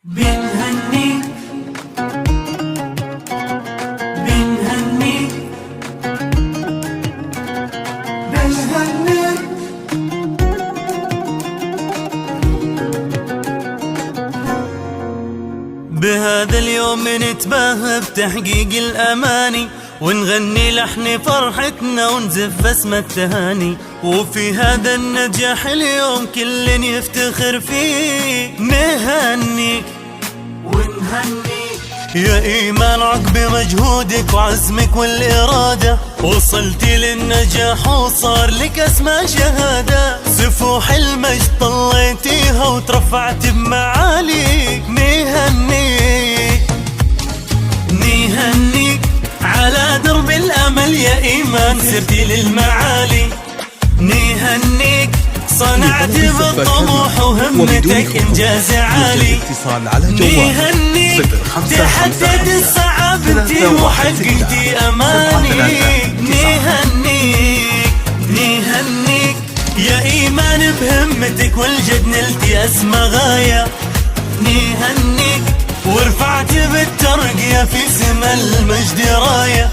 بنهنيك بنهنيك بنهنيك بهذا اليوم نتباهى بتحقيق الأماني ونغني لحن فرحتنا ونزف اسم التهاني، وفي هذا النجاح اليوم كل يفتخر فيه. نهنيك ونهنيك يا إيمان عقب مجهودك وعزمك والإرادة، وصلتي للنجاح وصار لك اسمى شهادة. سفوح المجد طليتيها وترفعت بمعالي. نهنيك نهنيك على درب الأمل يا إيمان سرتي للمعالي. نهنيك صنعت بالطموح وهمتك إنجاز عالي. نهنيك تحدد الصعاب انتي وحققتي أماني. نهنيك نهنيك يا إيمان بهمتك والجد نلتي أسمى غاية. نهنيك ورفعت بالترقية في سما المجد راية.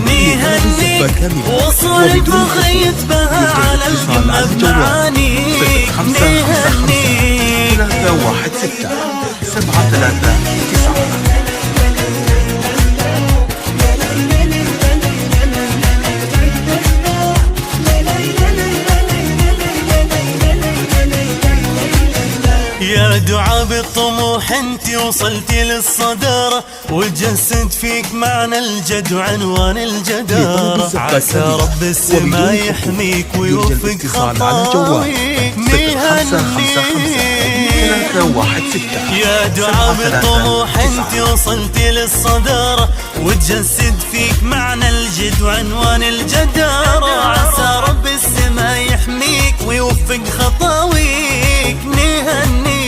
نهنيك وصار بخيط بها على القمة بمعاني. نهنيك 316 739. يا دعاء بالطموح انتي وصلتي للصدارة، وتجسد فيك معنى الجد وعنوان الجدارة. عسى رب السما يحميك ويوفق خطاويك. نهنيك يا دعاء بالطموح انتي وصلتي للصدارة، وتجسد فيك معنى الجد وعنوان الجدارة. عسى رب السما يحميك ويوفق خطاويك. نهنيك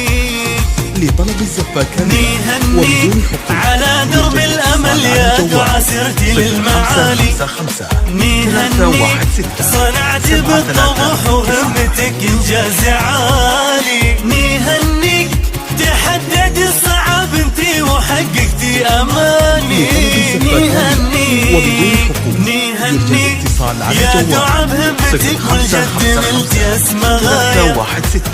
لطلب الزفة نهنيك على درب الأمل يا دعاء سرتي للمعالي. نهنيك صنعت بالطموح وهمتك إنجاز عالي. نهنيك تحدد الصعاب انتي وحققتي أماني. نهنيك نهنيك يا دعاء بهمتك والجد نلتي أسمى غاية.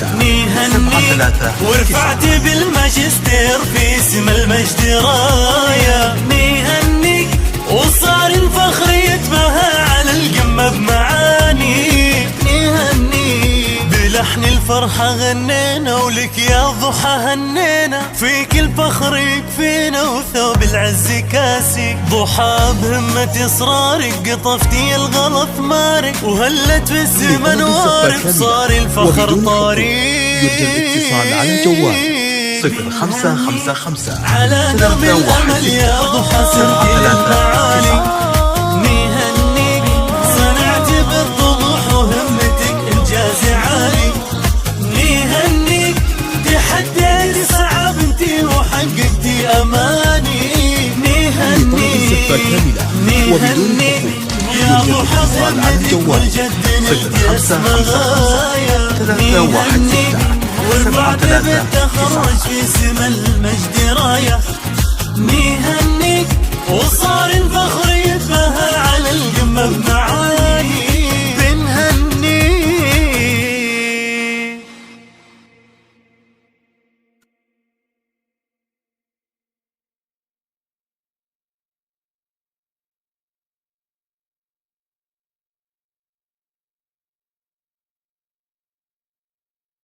نهنيك ورفعت بالماجستير في اسم المجد راية. نهنيك وصار الفخر يتباهى على القمة بمعاني. نهنيك بلحن الفرحة غنينا ولك يا ضحى هنينا. فيك الفخر يكفينا وثوب العز كاسي. ضحى بهمة إصرارك قطفتي الغلط مارك، وهلت في الزمن وارك صار الفخر طاري. يرجى الاتصال على الجوال 0555 على درب الأمل يا ضحى سرتي للمعالي. نهنيك صنعت بالطموح وهمتك إنجاز عالي. نهنيك تحديت صعب انتي وحققتي أماني. نهنيك نهنيك يا ضحى بهمتك والجد نلتي أسمى غاية. نهنيك ورفعت بالتخرج في